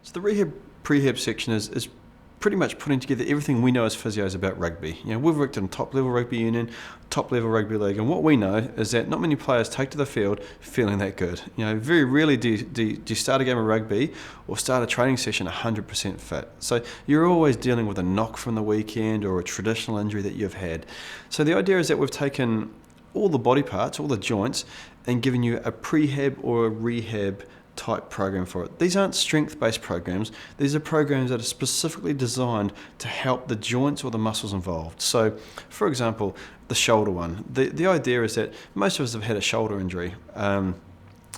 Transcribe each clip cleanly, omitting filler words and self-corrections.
So the rehab prehab section is pretty much putting together everything we know as physios about rugby. We've worked in top level rugby union, top level rugby league, and what we know is that not many players take to the field feeling that good. Very rarely do you start a game of rugby or start a training session 100% fit. So you're always dealing with a knock from the weekend or a traditional injury that you've had. So the idea is that we've taken all the body parts, all the joints, and given you a prehab or a rehab type program for it. These aren't strength-based programs. These are programs that are specifically designed to help the joints or the muscles involved. So, for example, the shoulder one. The idea is that most of us have had a shoulder injury.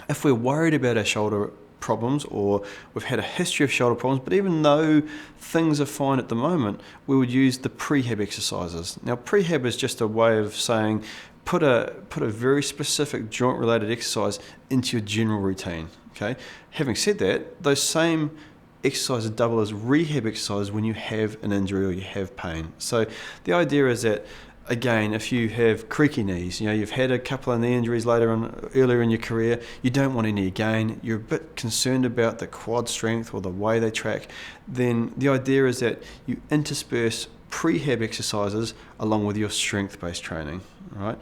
If we're worried about our shoulder problems or we've had a history of shoulder problems, but even though things are fine at the moment, we would use the prehab exercises. Now, prehab is just a way of saying put a very specific joint-related exercise into your general routine. Okay. Having said that, those same exercises double as rehab exercises when you have an injury or you have pain. So the idea is that, again, if you have creaky knees, you've had a couple of knee injuries earlier in your career, you don't want any again, you're a bit concerned about the quad strength or the way they track, then the idea is that you intersperse prehab exercises along with your strength-based training, right?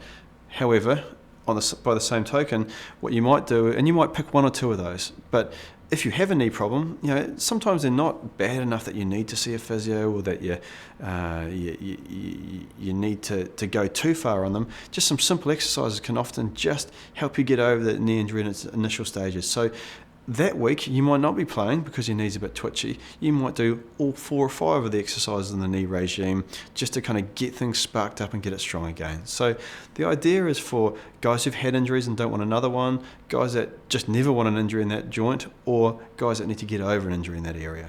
However, by the same token, what you might do, and you might pick one or two of those, but if you have a knee problem, sometimes they're not bad enough that you need to see a physio or that you need to go too far on them. Just some simple exercises can often just help you get over that knee injury in its initial stages. So that week, you might not be playing because your knee's a bit twitchy. You might do all 4 or 5 of the exercises in the knee regime just to kind of get things sparked up and get it strong again. So the idea is for guys who've had injuries and don't want another one, guys that just never want an injury in that joint, or guys that need to get over an injury in that area.